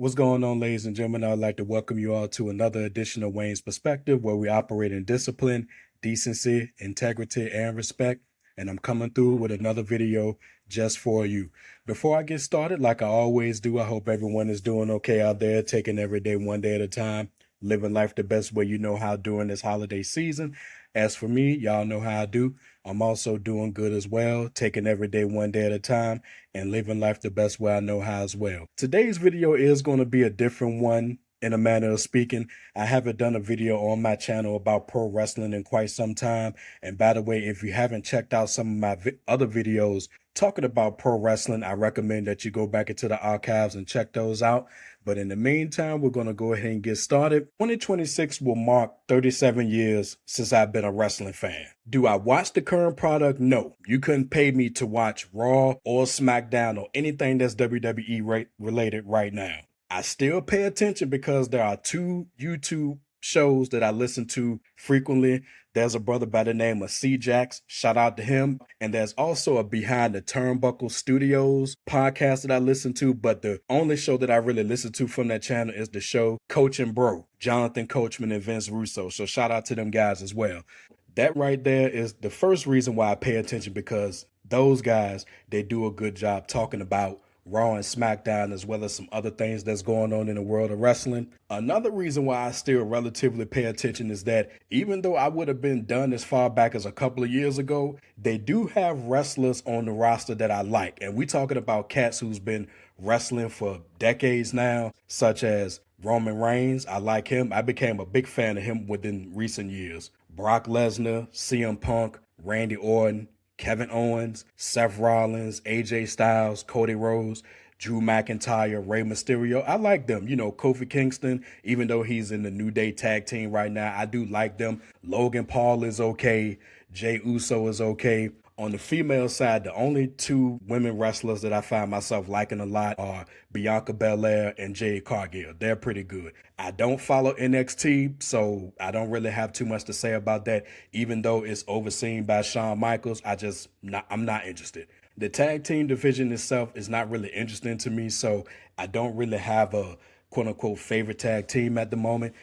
What's going on, ladies and gentlemen? I'd like to welcome you all to another edition of Wayne's Perspective, where we operate in discipline, decency, integrity, and respect. And I'm coming through with another video just for you. Before I get started, like I always do, I hope everyone is doing okay out there, taking every day one day at a time, living life the best way you know how during this holiday season. As for me, y'all know how I do. I'm also doing good as well, taking every day one day at a time and living life the best way I know how as well. Today's video is going to be a different one in a manner of speaking. I haven't done a video on my channel about pro wrestling in quite some time. And by the way, if you haven't checked out some of my other videos talking about pro wrestling, I recommend that you go back into the archives and check those out. But in the meantime, we're going to go ahead and get started. 2026 will mark 37 years since I've been a wrestling fan. Do I watch the current product? No. You couldn't pay me to watch Raw or SmackDown or anything that's WWE related right now. I still pay attention because there are two YouTube shows that I listen to frequently. There's a brother by the name of C-Jax. Shout out to him. And there's also a Behind the Turnbuckle Studios podcast that I listen to. But the only show that I really listen to from that channel is the show Coach and Bro, Jonathan Coachman and Vince Russo. So shout out to them guys as well. That right there is the first reason why I pay attention, because those guys, they do a good job talking about Raw and SmackDown, as well as some other things that's going on in the world of wrestling. Another reason why I still relatively pay attention is that even though I would have been done as far back as a couple of years ago, they do have wrestlers on the roster that I like. And we talking about cats who's been wrestling for decades now, such as Roman Reigns. I like him. I became a big fan of him within recent years. Brock Lesnar, CM Punk, Randy Orton, Kevin Owens, Seth Rollins, AJ Styles, Cody Rhodes, Drew McIntyre, Rey Mysterio. I like them. You know, Kofi Kingston, even though he's in the New Day tag team right now, I do like them. Logan Paul is okay. Jey Uso is okay. On the female side, the only two women wrestlers that I find myself liking a lot are Bianca Belair and Jade Cargill. They're pretty good. I don't follow NXT, so I don't really have too much to say about that. Even though it's overseen by Shawn Michaels, I'm not interested. The tag team division itself is not really interesting to me, so I don't really have a quote unquote favorite tag team at the moment.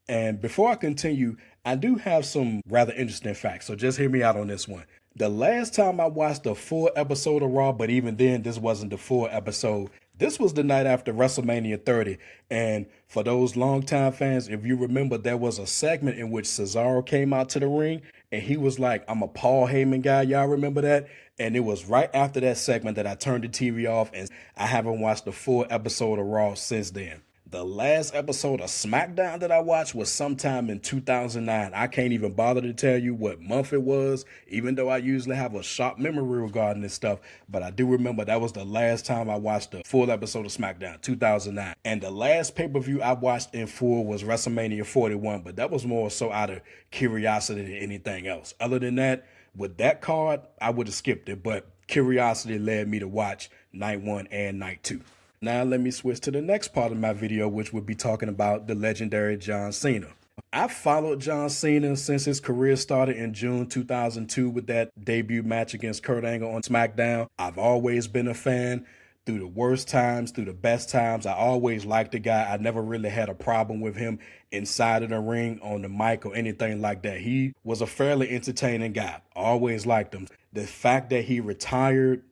And before I continue, I do have some rather interesting facts, so just hear me out on this one. The last time I watched a full episode of Raw, but even then, this wasn't the full episode. This was the night after WrestleMania 30. And for those longtime fans, if you remember, there was a segment in which Cesaro came out to the ring and he was like, I'm a Paul Heyman guy. Y'all remember that? And it was right after that segment that I turned the TV off, and I haven't watched a full episode of Raw since then. The last episode of SmackDown that I watched was sometime in 2009. I can't even bother to tell you what month it was, even though I usually have a sharp memory regarding this stuff. But I do remember that was the last time I watched a full episode of SmackDown, 2009. And the last pay-per-view I watched in full was WrestleMania 41, but that was more so out of curiosity than anything else. Other than that, with that card, I would have skipped it, but curiosity led me to watch night 1 and night 2. Now let me switch to the next part of my video, which would be talking about the legendary John Cena. I've followed John Cena since his career started in June 2002 with that debut match against Kurt Angle on SmackDown. I've always been a fan. Through the worst times, through the best times, I always liked the guy. I never really had a problem with him inside of the ring, on the mic, or anything like that. He was a fairly entertaining guy. Always liked him. The fact that he retired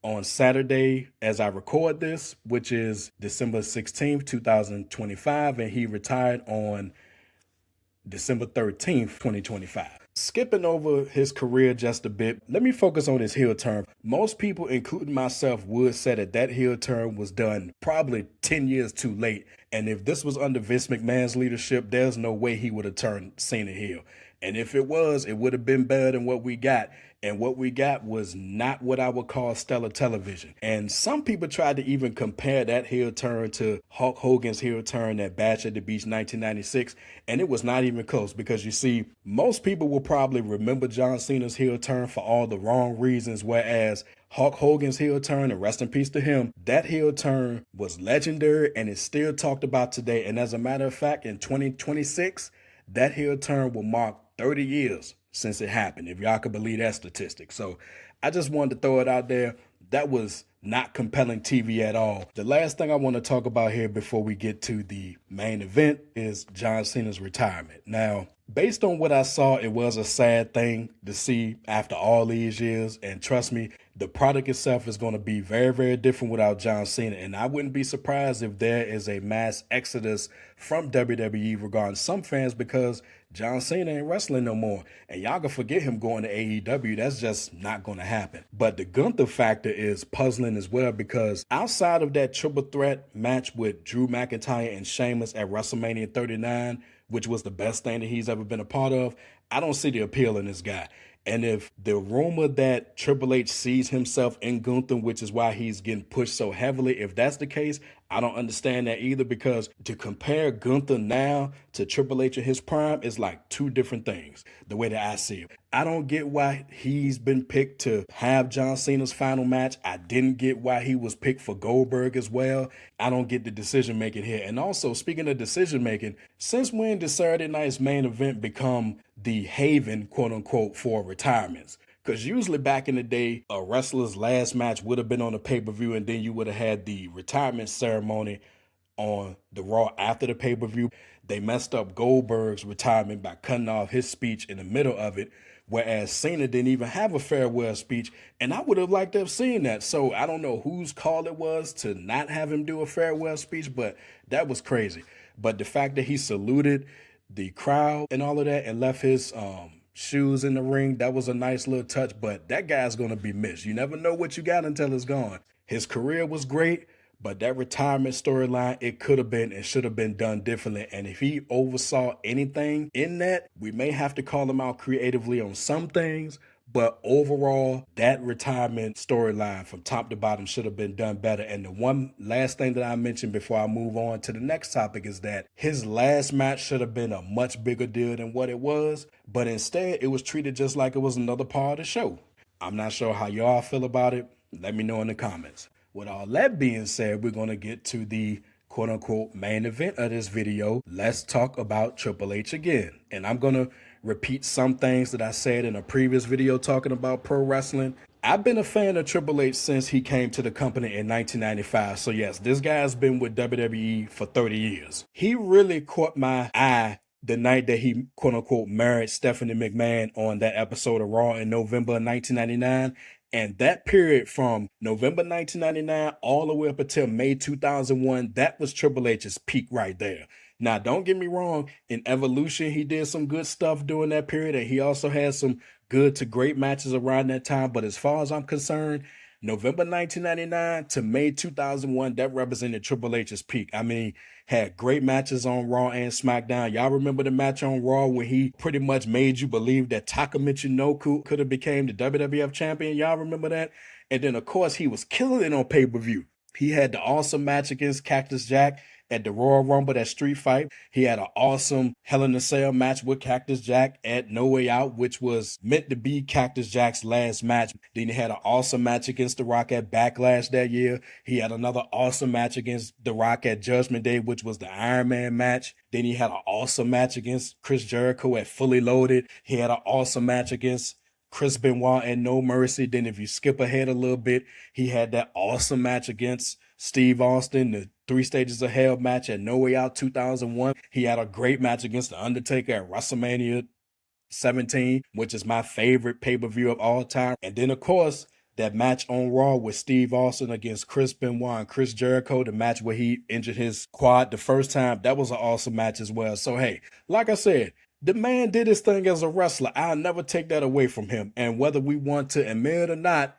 on Saturday as I record this, which is December 16th, 2025, and he retired on December 13th, 2025. Skipping over his career just a bit, let me focus on his heel turn. Most people, including myself, would say that heel turn was done probably 10 years too late. And if this was under Vince McMahon's leadership, there's no way he would have turned Cena heel. And if it was, it would have been better than what we got. And what we got was not what I would call stellar television. And some people tried to even compare that heel turn to Hulk Hogan's heel turn at Bash at the Beach 1996. And it was not even close, because you see, most people will probably remember John Cena's heel turn for all the wrong reasons, whereas Hulk Hogan's heel turn, and rest in peace to him, that heel turn was legendary and is still talked about today. And as a matter of fact, in 2026, that heel turn will mark 30 years since it happened, if y'all could believe that statistic. So I just wanted to throw it out there. That was not compelling TV at all. The last thing I want to talk about here before we get to the main event is John Cena's retirement. Now, based on what I saw, it was a sad thing to see after all these years. And trust me, the product itself is going to be very, very different without John Cena. And I wouldn't be surprised if there is a mass exodus from WWE regarding some fans because John Cena ain't wrestling no more. And y'all can forget him going to AEW. That's just not going to happen. But the Gunther factor is puzzling as well because outside of that triple threat match with Drew McIntyre and Sheamus at WrestleMania 39, which was the best thing that he's ever been a part of, I don't see the appeal in this guy. And if the rumor that Triple H sees himself in Gunther, which is why he's getting pushed so heavily, if that's the case, I don't understand that either, because to compare Gunther now to Triple H in his prime is like two different things, the way that I see it. I don't get why he's been picked to have John Cena's final match. I didn't get why he was picked for Goldberg as well. I don't get the decision making here. And also, speaking of decision making, since when did Saturday night's main event become the haven, quote unquote, for retirements? Because usually back in the day, a wrestler's last match would have been on a pay-per-view, and then you would have had the retirement ceremony on the Raw after the pay-per-view. They messed up Goldberg's retirement by cutting off his speech in the middle of it, whereas Cena didn't even have a farewell speech, and I would have liked to have seen that. So I don't know whose call it was to not have him do a farewell speech, but that was crazy. But the fact that he saluted the crowd and all of that and left his shoes in the ring, that was a nice little touch, but that guy's going to be missed. You never know what you got until it's gone. His career was great, but that retirement storyline, it could have been and should have been done differently. And if he oversaw anything in that, we may have to call him out creatively on some things. But overall, that retirement storyline from top to bottom should have been done better. And the one last thing that I mentioned before I move on to the next topic is that his last match should have been a much bigger deal than what it was. But instead, it was treated just like it was another part of the show. I'm not sure how y'all feel about it. Let me know in the comments. With all that being said, we're going to get to the quote-unquote main event of this video. Let's talk about Triple H again. And I'm going to repeat some things that I said in a previous video talking about pro wrestling. I've been a fan of Triple H since he came to the company in 1995. So yes, this guy's been with WWE for 30 years. He really caught my eye the night that he quote-unquote married Stephanie McMahon on that episode of Raw in November 1999. And that period from November 1999 all the way up until May 2001, that was Triple H's peak right there. Now, don't get me wrong, in Evolution, he did some good stuff during that period, and he also had some good to great matches around that time. But as far as I'm concerned, November 1999 to May 2001, that represented Triple H's peak. I mean, had great matches on Raw and SmackDown. Y'all remember the match on Raw when he pretty much made you believe that Taka Michinoku could have became the WWF champion? Y'all remember that? And then, of course, he was killing it on pay-per-view. He had the awesome match against Cactus Jack at the Royal Rumble, that street fight. He had an awesome Hell in a Cell match with Cactus Jack at No Way Out, which was meant to be Cactus Jack's last match. Then he had an awesome match against The Rock at Backlash that year. He had another awesome match against The Rock at Judgment Day, which was the Iron Man match. Then he had an awesome match against Chris Jericho at Fully Loaded. He had an awesome match against Chris Benoit and No Mercy. Then if you skip ahead a little bit, he had that awesome match against Steve Austin, the 3 Stages of Hell match at No Way Out 2001. He had a great match against The Undertaker at WrestleMania 17, which is my favorite pay-per-view of all time. And then, of course, that match on Raw with Steve Austin against Chris Benoit and Chris Jericho, the match where he injured his quad the first time, that was an awesome match as well. So, hey, like I said, the man did his thing as a wrestler. I'll never take that away from him. And whether we want to admit it or not,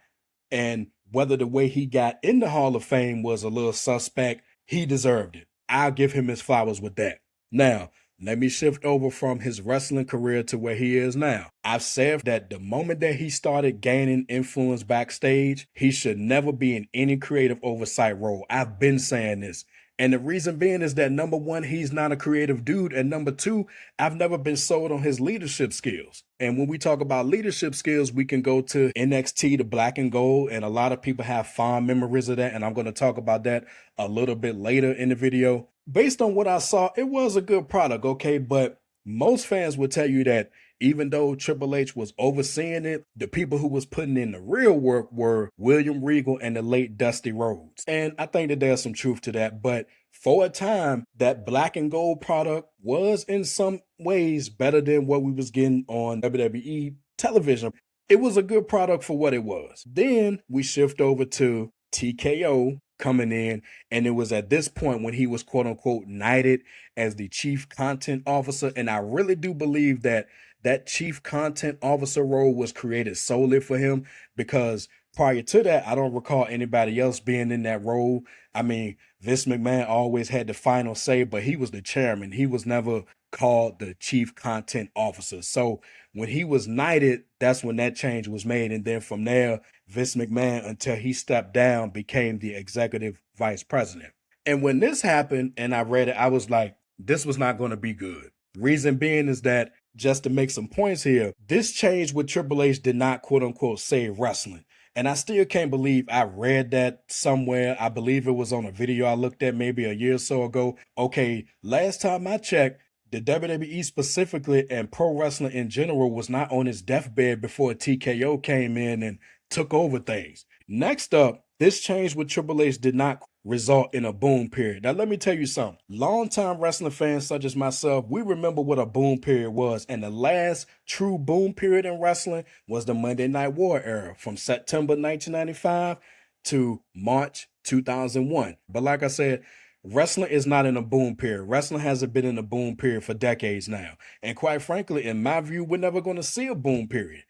and whether the way he got in the Hall of Fame was a little suspect, he deserved it. I'll give him his flowers with that. Now, let me shift over from his wrestling career to where he is now. I've said that the moment that he started gaining influence backstage, he should never be in any creative oversight role. I've been saying this. And the reason being is that number one, he's not a creative dude. And number two, I've never been sold on his leadership skills. And when we talk about leadership skills, we can go to NXT, the Black and Gold. And a lot of people have fond memories of that. And I'm going to talk about that a little bit later in the video. Based on what I saw, it was a good product, okay? But most fans will tell you that even though Triple H was overseeing it, the people who was putting in the real work were William Regal and the late Dusty Rhodes. And I think that there's some truth to that. But for a time, that black and gold product was in some ways better than what we was getting on WWE television. It was a good product for what it was. Then we shift over to TKO coming in, and it was at this point when he was quote unquote knighted as the chief content officer. And I really do believe that that chief content officer role was created solely for him, because prior to that, I don't recall anybody else being in that role. I mean, Vince McMahon always had the final say, but he was the chairman. He was never called the chief content officer. So when he was knighted, that's when that change was made. And then from there, Vince McMahon, until he stepped down, became the executive vice president. And when this happened and I read it, I was like, this was not going to be good. Reason being is that, just to make some points here, this change with Triple H did not quote unquote save wrestling. And I still can't believe I read that somewhere. I believe it was on a video I looked at maybe a year or so ago. Okay, last time I checked, the WWE specifically and pro wrestling in general was not on its deathbed before TKO came in and took over things. Next up, this change with Triple H did not result in a boom period. Now, let me tell you something. Longtime wrestling fans such as myself, we remember what a boom period was. And the last true boom period in wrestling was the Monday Night War era from September 1995 to March 2001. But like I said, wrestling is not in a boom period. Wrestling hasn't been in a boom period for decades now. And quite frankly, in my view, we're never going to see a boom period.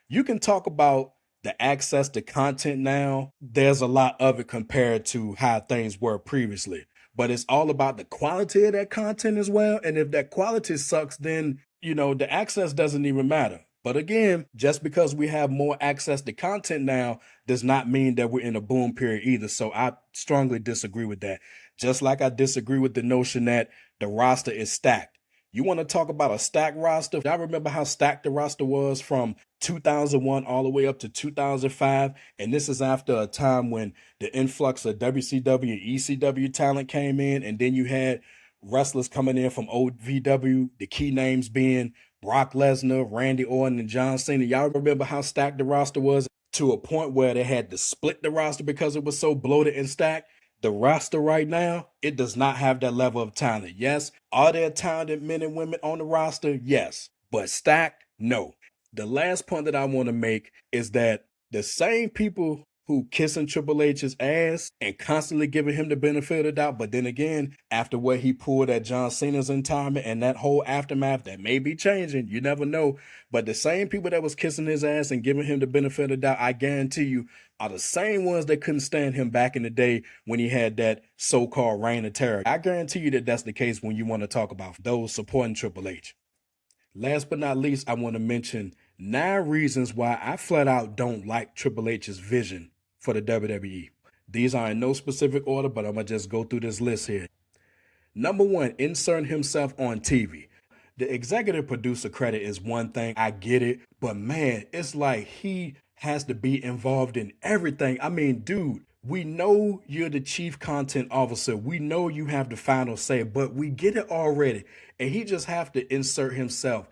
You can talk about the access to content now. There's a lot of it compared to how things were previously. But it's all about the quality of that content as well. And if that quality sucks, then, the access doesn't even matter. But again, just because we have more access to content now does not mean that we're in a boom period either. So I strongly disagree with that. Just like I disagree with the notion that the roster is stacked. You want to talk about a stacked roster? I remember how stacked the roster was from 2001 all the way up to 2005. And this is after a time when the influx of WCW and ECW talent came in. And then you had wrestlers coming in from OVW, the key names being Brock Lesnar, Randy Orton, and John Cena. Y'all remember how stacked the roster was, to a point where they had to split the roster because it was so bloated and stacked? The roster right now, it does not have that level of talent. Yes, are there talented men and women on the roster? Yes, but stacked? No. The last point that I want to make is that the same people who kissing Triple H's ass and constantly giving him the benefit of the doubt, but then again, after what he pulled at John Cena's retirement and that whole aftermath, that may be changing, you never know, but the same people that was kissing his ass and giving him the benefit of the doubt, I guarantee you, are the same ones that couldn't stand him back in the day when he had that so-called reign of terror. I guarantee you that that's the case when you want to talk about those supporting Triple H. Last but not least, I want to mention 9 reasons why I flat out don't like Triple H's vision for the WWE. These are in no specific order, but I'm going to just go through this list here. Number 1, inserting himself on TV. The executive producer credit is one thing, I get it, but man, it's like he has to be involved in everything. I mean, dude, we know you're the chief content officer. We know you have the final say, but we get it already. And he just have to insert himself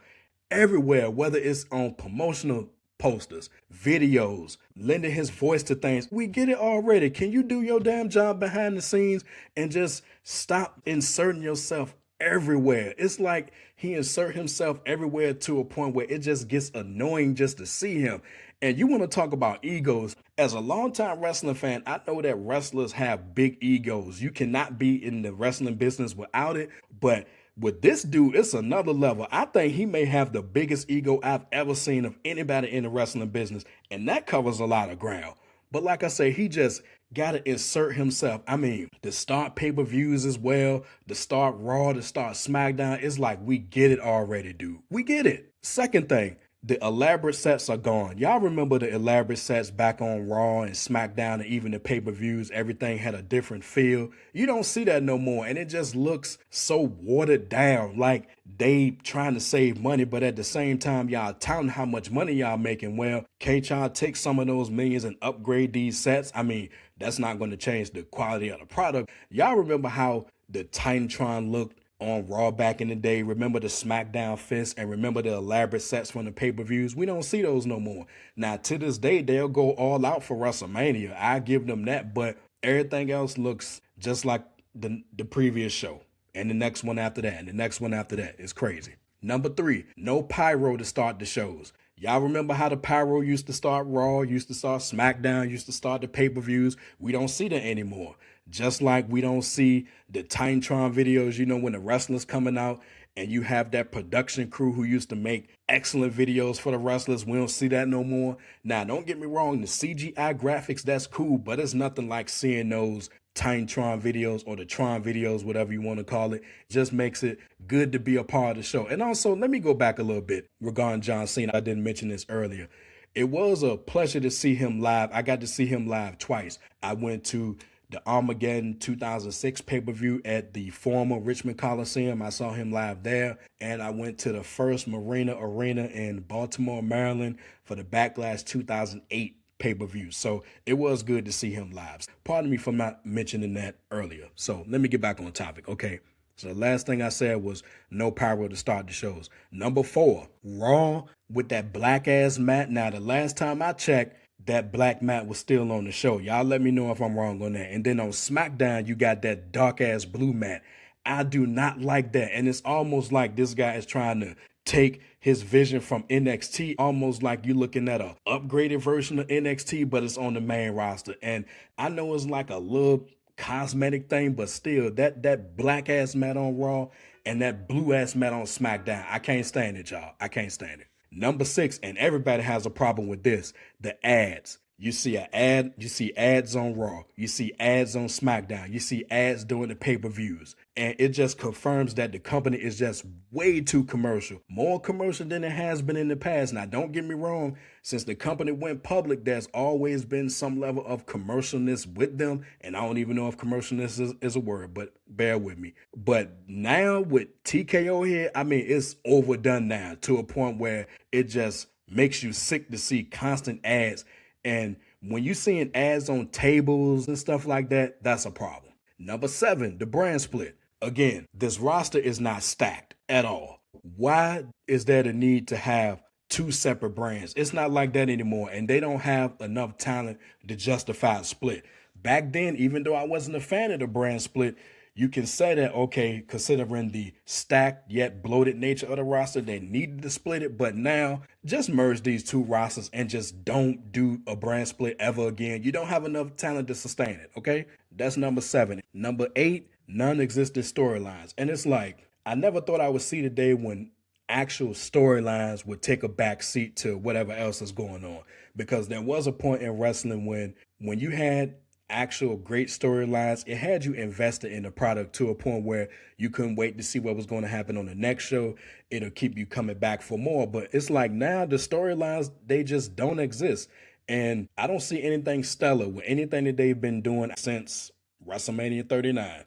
everywhere, whether it's on promotional posters, videos, lending his voice to things. We get it already. Can you do your damn job behind the scenes and just stop inserting yourself everywhere? It's like he insert himself everywhere to a point where it just gets annoying just to see him. And you want to talk about egos. As a longtime wrestling fan, I know that wrestlers have big egos. You cannot be in the wrestling business without it. But with this dude, it's another level. I think he may have the biggest ego I've ever seen of anybody in the wrestling business. And that covers a lot of ground. But like I say, he just got to insert himself. I mean, to start pay-per-views as well, to start Raw, to start SmackDown. It's like, we get it already, dude. We get it. Second thing, the elaborate sets are gone. Y'all remember the elaborate sets back on Raw and SmackDown and even the pay-per-views? Everything had a different feel. You don't see that no more. And it just looks so watered down, like they trying to save money, but at the same time, y'all touting how much money y'all making. Well, can't y'all take some of those millions and upgrade these sets? I mean, that's not going to change the quality of the product. Y'all remember how the Titantron looked on Raw back in the day. Remember the SmackDown fist and remember the elaborate sets from the pay-per-views? We don't see those no more. Now, to this day, they'll go all out for WrestleMania. I give them that, but everything else looks just like the previous show. And the next one after that, and the next one after that. It's crazy. Number 3, no pyro to start the shows. Y'all remember how the pyro used to start Raw, used to start SmackDown, used to start the pay-per-views? We don't see that anymore. Just like we don't see the Titantron videos, you know, when the wrestlers coming out and you have that production crew who used to make excellent videos for the wrestlers. We don't see that no more. Now, don't get me wrong, the CGI graphics, that's cool, but it's nothing like seeing those Titantron videos or the Tron videos, whatever you want to call it. Just makes it good to be a part of the show. And also, let me go back a little bit regarding John Cena. I didn't mention this earlier. It was a pleasure to see him live. I got to see him live twice. I went to the Armageddon 2006 pay-per-view at the former Richmond Coliseum. I saw him live there. And I went to the first Marina Arena in Baltimore, Maryland for the Backlash 2008 pay-per-view. So it was good to see him live. Pardon me for not mentioning that earlier. So let me get back on topic. Okay. So the last thing I said was no pyro to start the shows. Number 4, Raw with that black ass mat. Now, the last time I checked, that black mat was still on the show. Y'all let me know if I'm wrong on that. And then on SmackDown, you got that dark ass blue mat. I do not like that. And it's almost like this guy is trying to take his vision from NXT, almost like you're looking at a upgraded version of NXT, but it's on the main roster. And I know it's like a little cosmetic thing, but still, that black ass mat on Raw and that blue ass mat on SmackDown, I can't stand it, y'all. I can't stand it. Number 6, and everybody has a problem with this, the ads. You see an ad, you see ads on Raw, you see ads on SmackDown, you see ads during the pay-per-views. And it just confirms that the company is just way too commercial. More commercial than it has been in the past. Now, don't get me wrong, since the company went public, there's always been some level of commercialness with them. And I don't even know if commercialness is a word, but bear with me. But now with TKO here, I mean, it's overdone now to a point where it just makes you sick to see constant ads. And when you're seeing ads on tables and stuff like that, that's a problem. Number 7, the brand split. Again, this roster is not stacked at all. Why is there the need to have 2 separate brands? It's not like that anymore, and they don't have enough talent to justify a split. Back then, even though I wasn't a fan of the brand split, you can say that, okay, considering the stacked yet bloated nature of the roster, they needed to split it. But now, just merge these 2 rosters and just don't do a brand split ever again. You don't have enough talent to sustain it, okay? That's number 7. Number 8, non-existent storylines. And it's like, I never thought I would see the day when actual storylines would take a back seat to whatever else is going on. Because there was a point in wrestling when you had actual great storylines, it had you invested in the product to a point where you couldn't wait to see what was going to happen on the next show. It'll keep you coming back for more. But it's like now the storylines, they just don't exist. And I don't see anything stellar with anything that they've been doing since WrestleMania 39.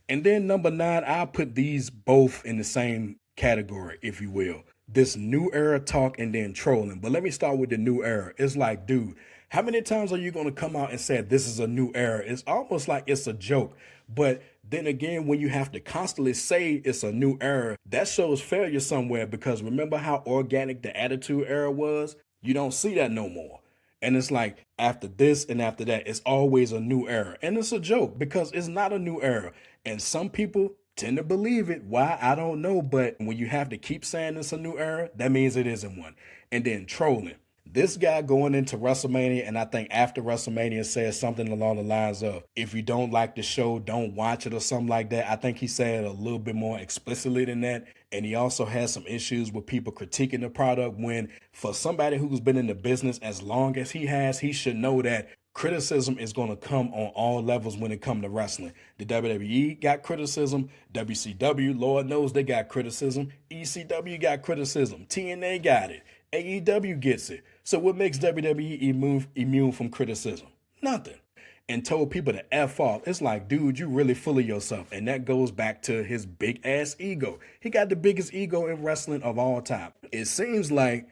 And then number 9, I'll put these both in the same category, if you will. This new era talk and then trolling. But let me start with the new era. It's like, dude, how many times are you going to come out and say this is a new era? It's almost like it's a joke. But then again, when you have to constantly say it's a new era, that shows failure somewhere, because remember how organic the Attitude Era was? You don't see that no more. And it's like after this and after that, it's always a new era. And it's a joke because it's not a new era. And some people tend to believe it. Why? I don't know. But when you have to keep saying it's a new era, that means it isn't one. And then trolling. This guy going into WrestleMania, and I think after WrestleMania says something along the lines of, if you don't like the show, don't watch it, or something like that. I think he said a little bit more explicitly than that. And he also has some issues with people critiquing the product, when for somebody who's been in the business as long as he has, he should know that criticism is going to come on all levels when it comes to wrestling. The WWE got criticism. WCW, Lord knows they got criticism. ECW got criticism. TNA got it. AEW gets it. So what makes WWE immune from criticism? Nothing. And told people to F off. It's like, dude, you really full of yourself. And that goes back to his big ass ego. He got the biggest ego in wrestling of all time. It seems like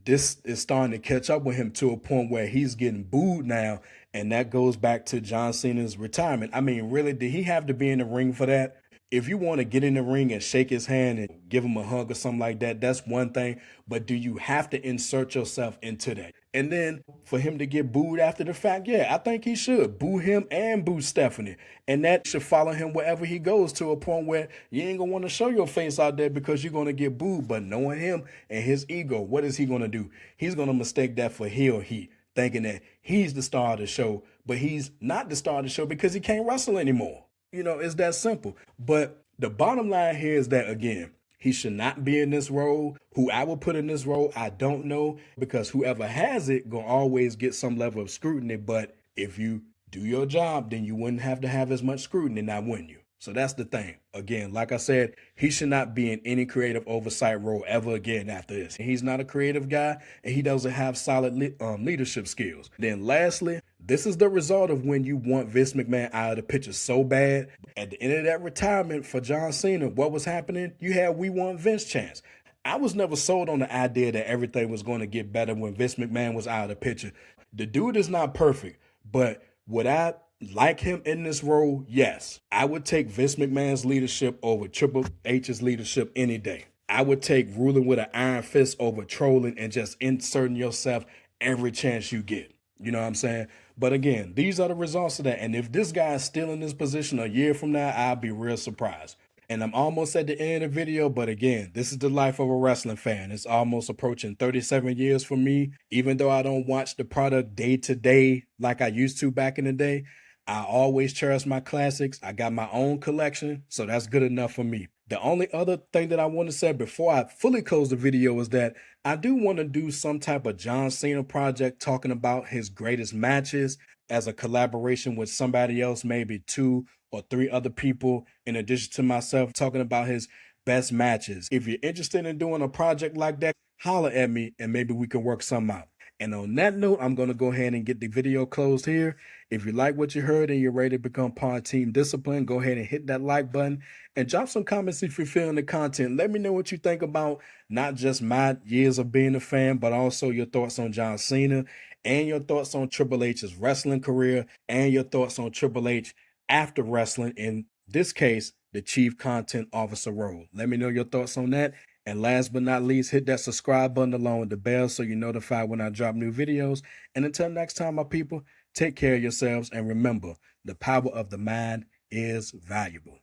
this is starting to catch up with him to a point where he's getting booed now. And that goes back to John Cena's retirement. I mean, really, did he have to be in the ring for that? If you want to get in the ring and shake his hand and give him a hug or something like that, that's one thing. But do you have to insert yourself into that? And then for him to get booed after the fact, yeah, I think he should boo him and boo Stephanie. And that should follow him wherever he goes, to a point where you ain't going to want to show your face out there because you're going to get booed. But knowing him and his ego, what is he going to do? He's going to mistake that for he or he, thinking that he's the star of the show, but he's not the star of the show because he can't wrestle anymore. You know, it's that simple. But the bottom line here is that, again, he should not be in this role. Who I will put in this role, I don't know, because whoever has it gonna always get some level of scrutiny. But if you do your job, then you wouldn't have to have as much scrutiny, now wouldn't you? So that's the thing. Again, like I said, he should not be in any creative oversight role ever again after this. He's not a creative guy, and he doesn't have solid leadership skills. Then lastly, this is the result of when you want Vince McMahon out of the picture so bad. At the end of that retirement for John Cena, what was happening? You had "We Want Vince" chants. I was never sold on the idea that everything was going to get better when Vince McMahon was out of the picture. The dude is not perfect, but would I like him in this role? Yes. I would take Vince McMahon's leadership over Triple H's leadership any day. I would take ruling with an iron fist over trolling and just inserting yourself every chance you get. You know what I'm saying? But again, these are the results of that. And if this guy is still in this position a year from now, I'll be real surprised. And I'm almost at the end of the video, but again, this is the life of a wrestling fan. It's almost approaching 37 years for me. Even though I don't watch the product day to day like I used to back in the day, I always cherish my classics. I got my own collection, so that's good enough for me. The only other thing that I want to say before I fully close the video is that I do want to do some type of John Cena project talking about his greatest matches as a collaboration with somebody else, maybe 2 or 3 other people in addition to myself, talking about his best matches. If you're interested in doing a project like that, holler at me and maybe we can work something out. And on that note, I'm going to go ahead and get the video closed here. If you like what you heard and you're ready to become part of Team Discipline, go ahead and hit that like button and drop some comments if you're feeling the content. Let me know what you think about not just my years of being a fan, but also your thoughts on John Cena and your thoughts on Triple H's wrestling career and your thoughts on Triple H after wrestling, in this case, the Chief Content Officer role. Let me know your thoughts on that. And last but not least, hit that subscribe button along with the bell so you're notified when I drop new videos. And until next time, my people, take care of yourselves and remember, the power of the mind is valuable.